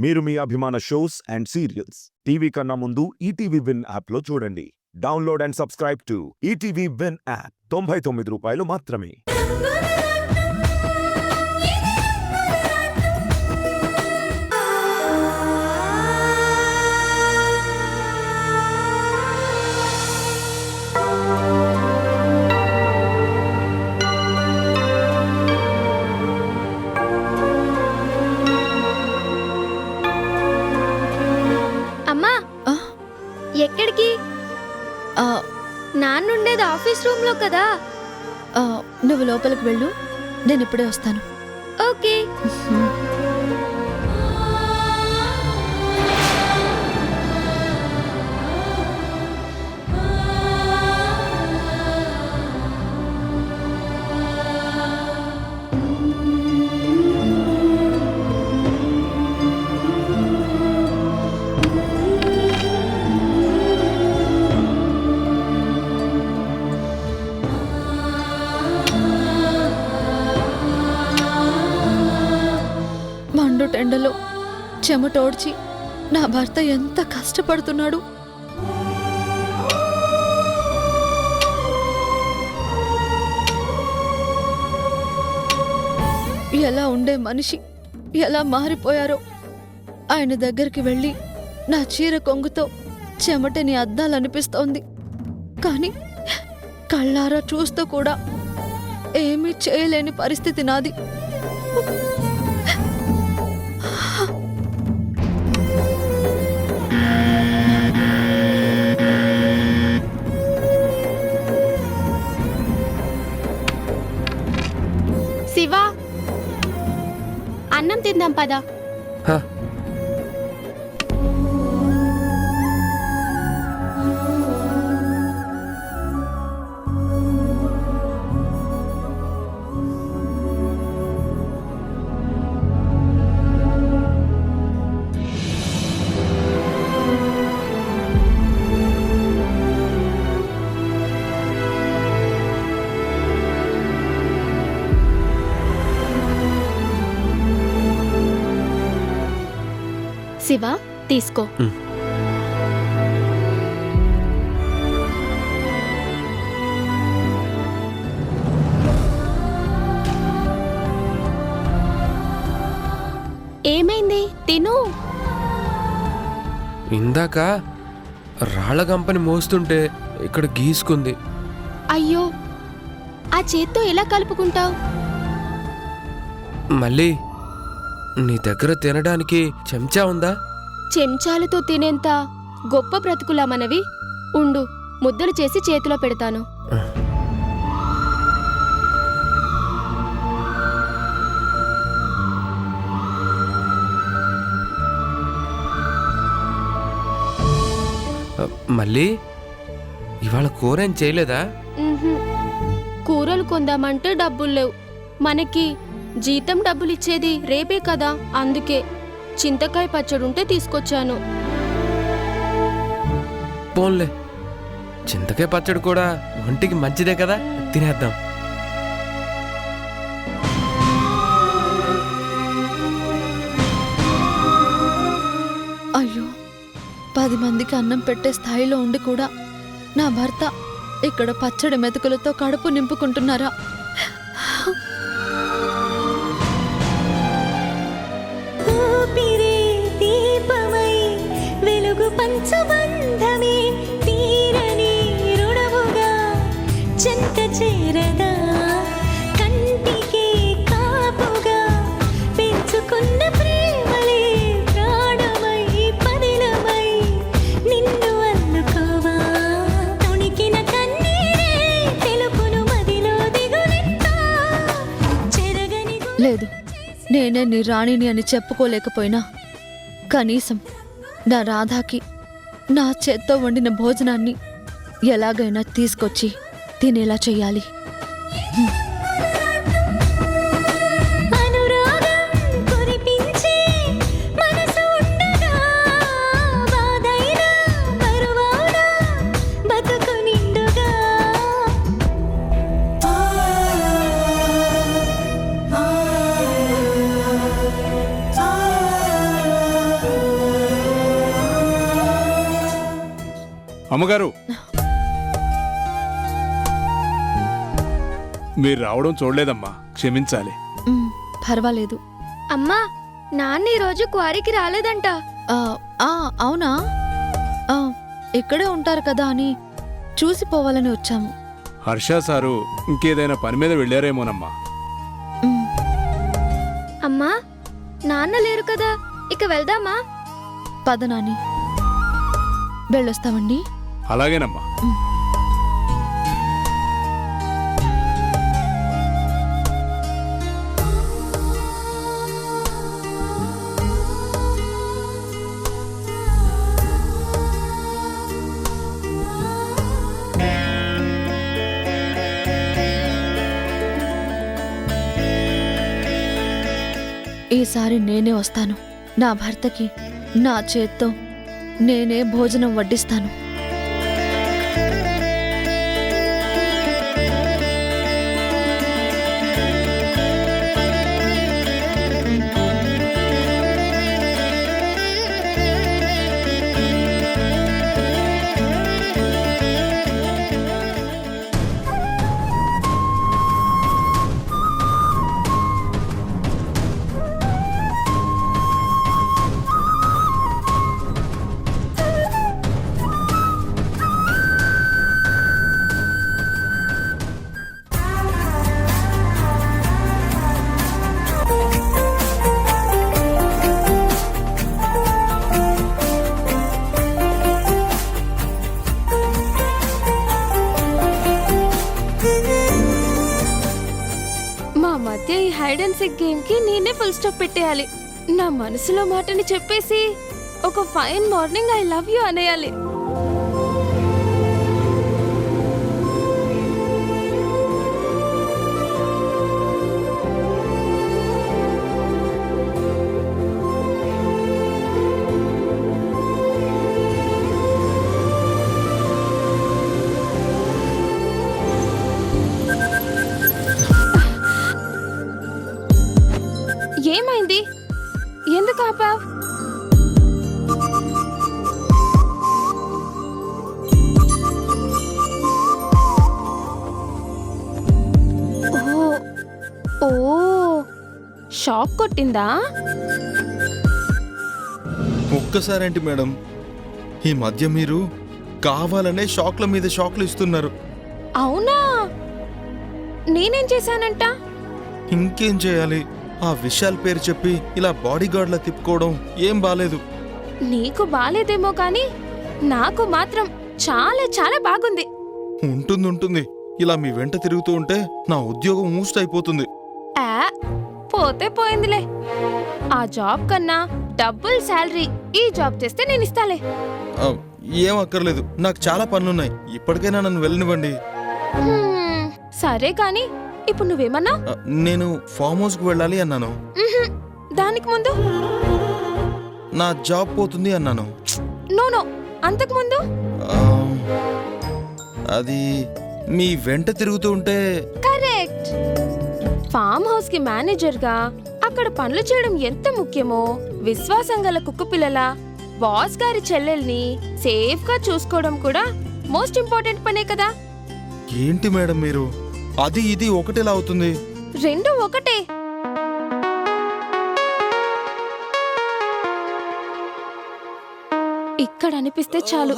మీరు మీ అభిమాన shows and serials TV కన్నా ముందు ఈటీవీ విన్ యాప్లో చూడండి. Download and subscribe to ETV win app. 99 రూపాయలు మాత్రమే. ఎక్కడికి? నాన్నుండేది ఆఫీస్ రూమ్ లో కదా. నువ్వు లోపలికి వెళ్ళు, నేను ఇప్పుడే వస్తాను. ఓకే. ఎండలో చెమటోడ్చి నా భర్త ఎంత కష్టపడుతున్నాడు. ఎలా ఉండే మనిషి ఎలా మారిపోయారో. ఆయన దగ్గరికి వెళ్ళి నా చీర కొంగుతో చెమటని అద్దాలనిపిస్తోంది. కానీ కళ్ళారా చూస్తూ కూడా ఏమీ చేయలేని పరిస్థితి నాది. శివా, అన్నం తిందాం పదా. శివా, తీసుకో. ఏమైంది? తిను. ఇందాక రాళ్ల గంపని మోస్తుంటే ఇక్కడ గీసుకుంది. అయ్యో, ఆ చేత్తో ఎలా కలుపుకుంటావు? మళ్ళీ నీ దగ్గర తినడానికి చెంచా ఉందా? చెంచాలతో తినేంత గొప్ప బ్రతుకులా మనవి? ఉండు, ముద్దలు చేసి చేతిలో పెడతాను. మళ్ళీ ఇవాళ కూరేం చేయలేదా? కూరలు కొందామంటే డబ్బులు లేవు. మనకి జీతం డబ్బులిచ్చేది రేపే కదా, అందుకే చింతకాయ పచ్చడుంటే తీసుకొచ్చాను. పోన్లే, చింతకాయ పచ్చడి కూడా ఒంటికి మంచిదే కదా, తినేద్దాం. అయ్యో, 10 మందికి అన్నం పెట్టే స్థాయిలో ఉండి కూడా నా భర్త ఇక్కడ పచ్చడి మెతుకులతో కడుపు నింపుకుంటున్నారా? పంచబంధమే తీరని రుణముగా చెంత చేరదా, కంటికి కాపుగా పెంచుకున్న ప్రేమలే ప్రాణమై పదిలమై నిన్ను అల్లుకోవా. తొణికిన కన్నీరే తెలుపును మదిలో దిగులెంత చెరగని. లేదు, నేనే నీ రాణిని అని చెప్పుకోలేకపోయినా కనీసం నా రాధాకి నా చేత్తో వండిన భోజనాన్ని ఎలాగైనా తీసుకొచ్చి తినేలా చెయ్యాలి. అమ్మగారు, మీరు రావడం చూడలేదమ్మా, క్షమించాలి. పర్వాలేదు. అమ్మా, నాన్న ఈరోజు క్వారీకి రాలేదంట. అవునా? ఇక్కడే ఉంటారు కదా అని చూసిపోవాలని వచ్చాము. హర్ష సారు ఇంకేదైనా పని మీద వెళ్ళారేమోనమ్మా. మ్, అమ్మా, నాన్న లేరు కదా, ఇక వెళ్దామా? పద నాని, వెళ్ళొస్తామండి. అలాగేనమ్మా. ఈసారి నేనే వస్తాను. నా భర్తకి నా చేత్తో నేనే భోజనం వడ్డిస్తాను. మా మధ్య ఈ హైడ్ అండ్ సిక్ గేమ్ కి నేనే ఫుల్ స్టాప్ పెట్టేయాలి. నా మనసులో మాటని చెప్పేసి ఒక fine morning I love you అనేయాలి. ఏమైంది? ఎందుకు ఆపావ్? ఓ షాక్ కొట్టిందా? ఒక్కసారేంటి మేడం, ఈ మధ్య మీరు కావాలనే షాక్ల మీద షాక్లు ఇస్తున్నారు. అవునా? నేనేం చేశానంట? ఇంకేం చేయాలి, ఆ విశాల్ పేరు చెప్పి ఇలా బాడీ గార్డ్లా తిప్పుకోవడం ఏం బాలేదు. నీకు బాలేదేమో కానీ నాకు మాత్రం చాలా చాలా బాగుంది. ఉంటుంది, ఇలా మీ వెంట తిరుగుతూ ఉంటే నా ఉద్యోగం మూస్ట్ అయిపోతుంది. పోతే పోయిందిలే. ఆ జాబ్ కన్నా డబుల్ శాలరీ ఈ జాబ్ చేస్తే నేను ఇస్తాలే. ఆ, ఏం అక్కర్లేదు, నాకు చాలా పనులున్నాయి. ఇప్పటికైనా నన్ను వెళ్ళనివ్వండి. సరే కాని ఇప్పుడు నువ్వేమన్నా? నేను ఫామ్ హౌస్ కు వెళ్ళాలి అన్నాను. దానికి ముందు నా జాబ్ పోతుంది అన్నాను. నో అంతకు ముందు ఆ, అది మీ వెంట తిరుగుతూ ఉంటే. కరెక్ట్. ఫామ్ హౌస్ కి మేనేజర్ గా అక్కడ పనులు చేయడం ఎంత ముఖ్యమో, విశ్వాసం గల కుక్కపిల్లల బాస్ గారి చెల్లెల్ని సేఫ్ గా చూసుకోవడం కూడా మోస్ట్ ఇంపార్టెంట్ పనే కదా. ఏంటి మేడం మీరు, అది ఇది ఒకటేలా అవుతుంది? రెండు ఒకటే. ఇక్కడ అనిపిస్తే చాలు.